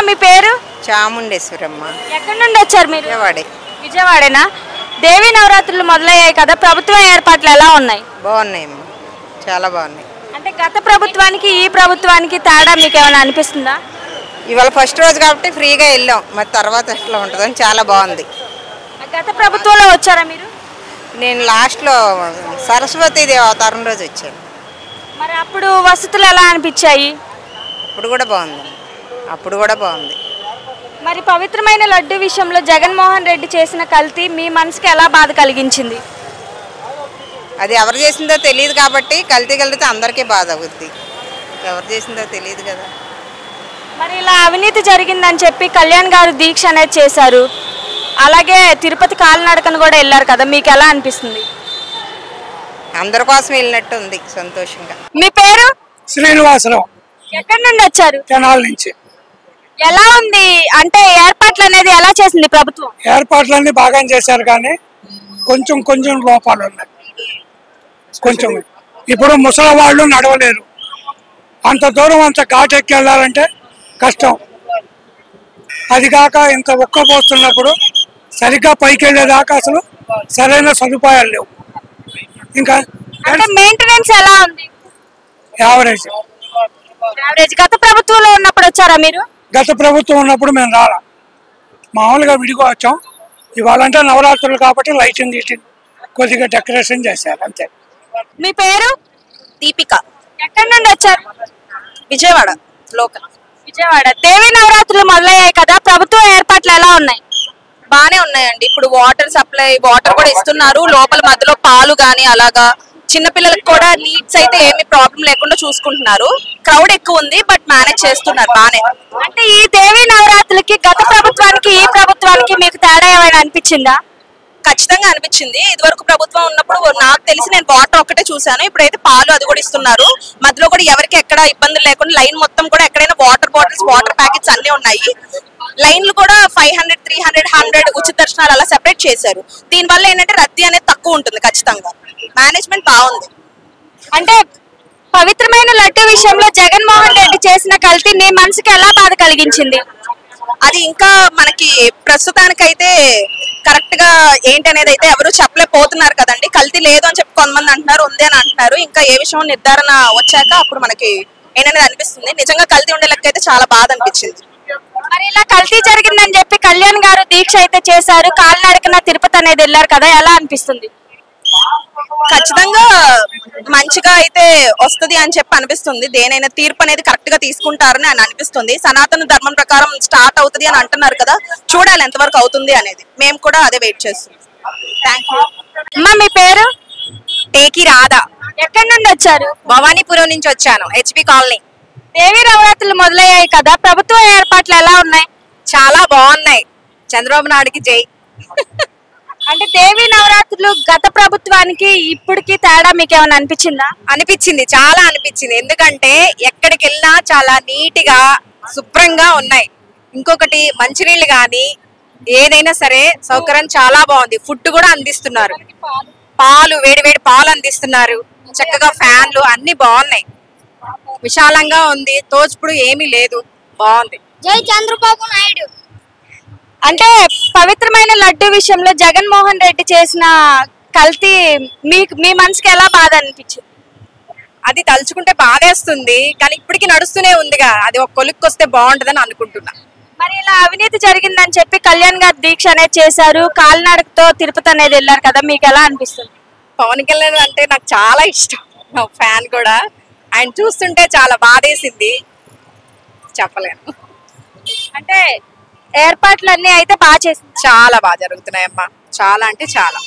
మీ పేరు? చాముండేశ్వరమ్మ. ఎక్కడి నుండి వచ్చారు మీరు? విజయవాడే. విజయవాడేనా? దేవి నవరాత్రులు మొదలయ్యాయి కదా, ప్రభుత్వ ఏర్పాట్లు ఎలా ఉన్నాయి? బాగున్నాయమ్మా, చాలా బాగున్నాయి. అంటే గత ప్రభుత్వానికి ఈ ప్రభుత్వానికి తేడా మీకు ఏమైనా అనిపిస్తుందా? ఇవాళ ఫస్ట్ రోజు కాబట్టి ఫ్రీగా వెళ్ళాం, మరి తర్వాత ఎట్లా ఉంటుందని చాలా బాగుంది. గత ప్రభుత్వంలో వచ్చారా మీరు? నేను లాస్ట్లో సరస్వతి దేవి అవతారం రోజు వచ్చాను. మరి అప్పుడు వసతులు ఎలా అనిపించాయి? అప్పుడు కూడా బాగుంది, అప్పుడు కూడా బాగుంది. మరి పవిత్రమైన లడ్డు విషయంలో జగన్మోహన్ రెడ్డి చేసిన కల్తీ మీ మనసుకి ఎలా బాధ కలిగించింది? అది ఎవరు చేసిందో తెలియదు కాబట్టి కల్తీ కలిగితే అందరికీ బాధ అవుద్ది. ఎవరు చేసిందో తెలియదు కదా. మరి ఇలా అవినీతి జరిగిందని చెప్పి కళ్యాణ్ గారు దీక్ష అనేది చేశారు, అలాగే తిరుపతి కాలినడకను కూడా వెళ్ళారు కదా, మీకు ఎలా అనిపిస్తుంది? అందరి కోసం వెళ్ళినట్టు ఉంది, సంతోషంగా. మీ పేరు? శ్రీనివాసరావు. ఎక్కడి నుండి వచ్చారు? తెనాల నుంచి. ఎలా ఉంది అంటే ఏర్పాట్లు అనేది ఎలా చేసింది ప్రభుత్వం? ఏర్పాట్లన్నీ బాగా చేశారు కానీ కొంచెం కొంచెం లోపాలు ఉన్నాయి. కొంచెం ఇప్పుడు ముసలి వాళ్ళు నడవలేరు, అంత దూరం అంత ఘాటెక్కి వెళ్ళాలంటే కష్టం. అది కాక ఇంత ఉక్కపోస్తున్నప్పుడు సరిగ్గా పైకి వెళ్ళేదాకా అసలు సరైన సదుపాయాలు లేవు. ఇంకా అంటే మెయింటెనెన్స్ ఎలా ఉంది? యావరేజ్. గత ప్రభుత్వంలో ఉన్నప్పుడు వచ్చారా మీరు? గత ప్రభుత్వం ఉన్నప్పుడు మేము రాలా, మామూలుగా విడిగా వచ్చాం. ఇవాళంటే నవరాత్రులు కాబట్టి లైటింగ్ గీటింగ్ కొద్దిగా డెకరేషన్ చేశారు అంతే. మీ పేరు? దీపిక. ఎక్కడి నుండి వచ్చారు? విజయవాడ లోకల్. విజయవాడ. దేవి నవరాత్రులు మొదలయ్యాయి కదా, ప్రభుత్వ ఏర్పాట్లు ఎలా ఉన్నాయి? బానే ఉన్నాయండి. ఇప్పుడు వాటర్ సప్లై, వాటర్ కూడా ఇస్తున్నారు లోపల, మధ్యలో పాలు గానీ అలాగా. చిన్నపిల్లలకు కూడా నీడ్స్ అయితే ఏమి ప్రాబ్లం లేకుండా చూసుకుంటున్నారు. క్రౌడ్ ఎక్కువ ఉంది బట్ మేనేజ్ చేస్తున్నారు బానే. అంటే ఈ దేవి నవరాత్రులకి గత ప్రభుత్వానికి ఈ ప్రభుత్వానికి మీకు తేడా ఏమైనా అనిపించిందా? ఖచ్చితంగా అనిపించింది. ఇదివరకు ప్రభుత్వం ఉన్నప్పుడు నాకు తెలిసి నేను వాటర్ ఒక్కటే చూసాను, ఇప్పుడైతే పాలు అది కూడా ఇస్తున్నారు. మధ్యలో కూడా ఎవరికి ఎక్కడ ఇబ్బందులు లేకుండా లైన్ మొత్తం కూడా ఎక్కడైనా వాటర్ బాటిల్స్, వాటర్ ప్యాకెట్స్ అన్ని ఉన్నాయి. లైన్లు కూడా 500, 300, 100 ఉచిత దర్శనాలు అలా సెపరేట్ చేశారు. దీనివల్ల ఏంటంటే రద్దీ అనేది తక్కువ ఉంటుంది. ఖచ్చితంగా మేనేజ్మెంట్ బాగుంది. అంటే పవిత్రమైన లడ్డు విషయంలో జగన్మోహన్ రెడ్డి చేసిన కల్తీ మీ మనసుకి ఎలా బాధ కలిగించింది? అది ఇంకా మనకి ప్రస్తుతానికైతే కరెక్ట్ గా ఏంటనేది అయితే ఎవరు చెప్పలేకపోతున్నారు కదండి. కల్తీ లేదు అని చెప్పి కొంతమంది అంటున్నారు, ఉంది అని అంటున్నారు. ఇంకా ఏ విషయం నిర్ధారణ వచ్చాక అప్పుడు మనకి ఏంటనేది అనిపిస్తుంది. నిజంగా కల్తీ ఉండే లెక్క అయితే చాలా బాధ అనిపించింది. మరి ఇలా కల్తీ జరిగిందని చెప్పి కళ్యాణ్ గారు దీక్ష అయితే చేశారు, కాలినడకన తిరుపతి అనేది వెళ్ళారు కదా, ఎలా అనిపిస్తుంది? ఖచ్చితంగా మంచిగా అయితే వస్తుంది అని చెప్పి అనిపిస్తుంది. దేనైనా తీర్పు అనేది కరెక్ట్ గా తీసుకుంటారని అని అనిపిస్తుంది. సనాతన ధర్మం ప్రకారం స్టార్ట్ అవుతుంది అని అంటున్నారు కదా, చూడాలి ఎంతవరకు అవుతుంది అనేది. మేము కూడా అదే వెయిట్ చేస్తున్నాం. Thank you. అమ్మా మీ పేరు? టేకి రాధా. ఎక్కడి నుండి వచ్చారు? భవానీపురం నుంచి వచ్చాను, హెచ్పి కాలనీ. దేవి నవరాత్రులు మొదలయ్యాయి కదా, ప్రభుత్వ ఏర్పాట్లు ఎలా ఉన్నాయి? చాలా బాగున్నాయి. చంద్రబాబు నాయుడుకి జై. అంటే దేవి నవరాత్రులు గత ప్రభుత్వానికి ఇప్పటికి తేడా మీకు ఏమైనా అనిపించిందా? అనిపించింది, చాలా అనిపించింది. ఎందుకంటే ఎక్కడికి వెళ్ళినా చాలా నీట్ గా శుభ్రంగా ఉన్నాయి. ఇంకొకటి మంచినీళ్ళు గాని ఏదైనా సరే సౌకర్యం చాలా బాగుంది. ఫుడ్ కూడా అందిస్తున్నారు, పాలు, వేడి వేడి పాలు అందిస్తున్నారు. చక్కగా ఫ్యాన్లు అన్ని బాగున్నాయి. విశాలంగా ఉంది, తోచుపుడు ఏమీ లేదు, బాగుంది. జై చంద్రబాబు నాయుడు. అంటే పవిత్రమైన లడ్డు విషయంలో జగన్మోహన్ రెడ్డి చేసిన కల్తీ మీ మనసుకి ఎలా బాధ అనిపించింది? అది తలుచుకుంటే బాధేస్తుంది, కానీ ఇప్పటికి నడుస్తూనే ఉందిగా. అది ఒక కొలిక్కి వస్తే బాగుంటుందని అనుకుంటున్నా. మరి ఇలా అవినీతి జరిగిందని చెప్పి కళ్యాణ్ గారు దీక్ష అనేది చేశారు, కాలినడకతో తిరుపతి అనేది వెళ్ళారు కదా, మీకు ఎలా అనిపిస్తుంది? పవన్ కళ్యాణ్ అంటే నాకు చాలా ఇష్టం, నా ఫ్యాన్ కూడా. ఆయన చూస్తుంటే చాలా బాధేసింది, చెప్పలేను. అంటే ఏర్పాట్లు అన్ని అయితే బాగా చేసింది. చాలా బాగా జరుగుతున్నాయమ్మా, చాలా అంటే చాలా.